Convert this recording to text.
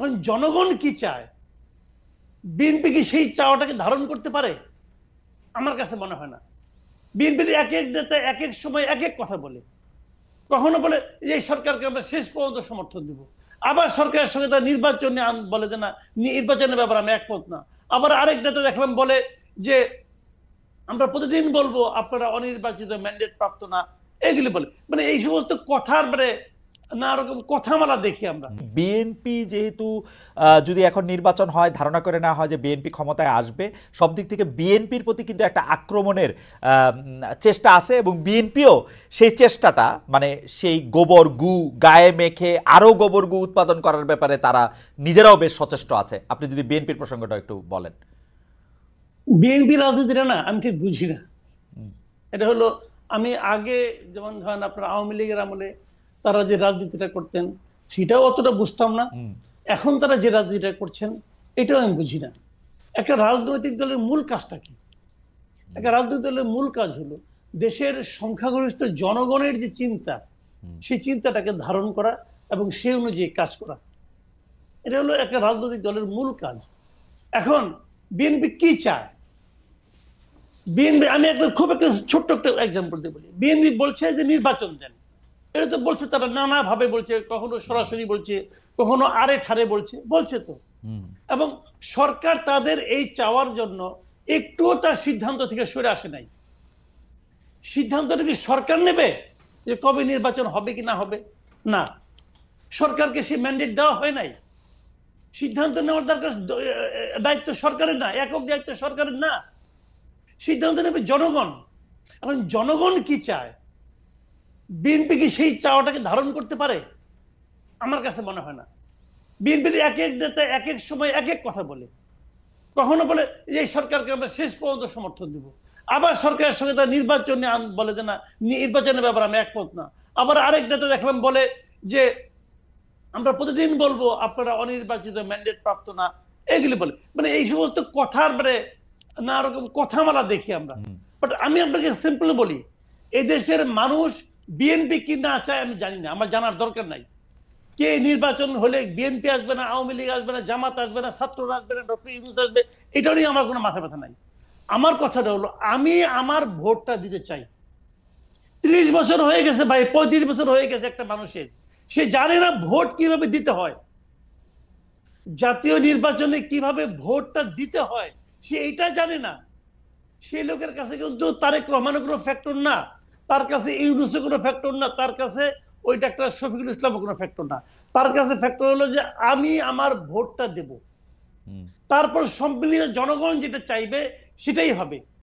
এখন জনগণ কি চায়, বিএনপি কি সেই চাওয়াটাকে ধারণ করতে পারে? আমার কাছে মনে হয় না। বিএনপির এক এক নেতা এক এক সময় এক এক কথা বলে। কখনো বলে যে এই সরকারকে আমরা শেষ পর্যন্ত সমর্থন দিব, আবার সরকারের সঙ্গে তার নির্বাচন বলে যে না, নির্বাচনের ব্যাপারে আমি একমত না। আবার আরেক নেতা দেখলাম বলে যে আমরা প্রতিদিন বলবো আপনারা অনির্বাচিত ম্যান্ডেট প্রাপ্ত না, এগুলি বলে। মানে এই সমস্ত কথার নানা রকম কথামালা দেখি আমরা। বিএনপি যেহেতু যদি এখন নির্বাচন হয়, ধারণা করে নেওয়া হয় যে বিএনপি ক্ষমতায় আসবে, সব দিক থেকে বিএনপির প্রতি কিন্তু একটা আক্রমণের চেষ্টা আছে, এবং বিএনপিও সেই চেষ্টাটা মানে সেই গোবর গু গায়ে মেখে আরও গোবর গু উৎপাদন করার ব্যাপারে তারা নিজেরাও বেশ সচেষ্ট আছে। আপনি যদি বিএনপির প্রসঙ্গটা একটু বলেন। বিএনপি রাজনীতিটা না আমি ঠিক বুঝি না। এটা হলো, আমি আগে যেমন ধরেন আপনার আওয়ামী লীগের আমলে তারা যে রাজনীতিটা করতেন সেটাও অতটা বুঝতাম না। এখন তারা যে রাজনীতিটা করছেন এটাও আমি বুঝি না। একটা রাজনৈতিক দলের মূল কাজটা কি? একটা রাজনৈতিক দলের মূল কাজ হলো দেশের সংখ্যাগরিষ্ঠ জনগণের যে চিন্তা, সেই চিন্তাটাকে ধারণ করা এবং সেই অনুযায়ী কাজ করা। এটা হলো একটা রাজনৈতিক দলের মূল কাজ। এখন বিএনপি কি চায়? বিএনপি, আমি খুব একটা ছোট্ট একটা এক্সাম্পল দিয়ে বলি। বিএনপি বলছে যে নির্বাচন দেন, এটা তো বলছে তারা নানা ভাবে বলছে, কখনো সরাসরি বলছে, কখনো আরে ঠারে বলছে তো। এবং সরকার তাদের এই চাওয়ার জন্য একটুও তার সিদ্ধান্ত থেকে সরে আসে নাই। সিদ্ধান্তটা কি সরকার নেবে যে কবে নির্বাচন হবে কি না হবে? না, সরকারকে সেই ম্যান্ডেট দেওয়া হয় নাই। সিদ্ধান্ত নেওয়ার দরকার, দায়িত্ব সরকারের না, একক দায়িত্ব সরকারের না, সিদ্ধান্ত নেবে জনগণ। এখন জনগণ কি চায়, বিএনপি কি সেই চাওয়াটাকে ধারণ করতে পারে? আমার কাছে মনে হয় না। বিএনপির এক এক নেতা এক এক সময় এক এক কথা বলে। কখনো বলে যে এই সরকারকে আমরা শেষ পর্যন্ত সমর্থন দিব, আবার সরকারের সঙ্গে তার নির্বাচন বলে যে না, নির্বাচনের ব্যাপারে আমি একমত না। আবার আরেক নেতা দেখলাম বলে যে আমরা প্রতিদিন বলবো আপনারা অনির্বাচিত ম্যান্ডেট প্রাপ্ত না, এগুলি বলে। মানে এই সমস্ত কথার নানা রকম কথামালা দেখি আমরা। বাট আমি আপনাকে সিম্পলি বলি, এই দেশের মানুষ বিএনপি কি না চায় আমি জানি না, আমার জানার দরকার নাই। কে নির্বাচন হলে বিএনপি আসবে না, আওয়ামী লীগ আসবে না, জামাত আসবে না, ছাত্ররা আসবে না, ডক্টর ইউনূস আসবে, এটা নিয়ে আমার কোনো মাথা ব্যথা নাই। আমার কথাটা হলো আমি আমার ভোটটা দিতে চাই। 30 বছর হয়ে গেছে ভাই, 35 বছর হয়ে গেছে একটা মানুষের, সে জানে না ভোট কিভাবে দিতে হয়, জাতীয় নির্বাচনে কিভাবে ভোটটা দিতে হয় সে এইটা জানে না। সেই লোকের কাছে কিন্তু তারেক রহমানের কোনো ফ্যাক্টর না, তার কাছে ইউনূসের কোনো ফ্যাক্টর না, তার কাছে ওই ডাক্তার শফিকুল ইসলামের কোনো ফ্যাক্টর না। তার কাছে ফ্যাক্টর হলো যে আমি আমার ভোটটা দেব, তারপর সম্মিলিত জনগণ যেটা চাইবে সেটাই হবে।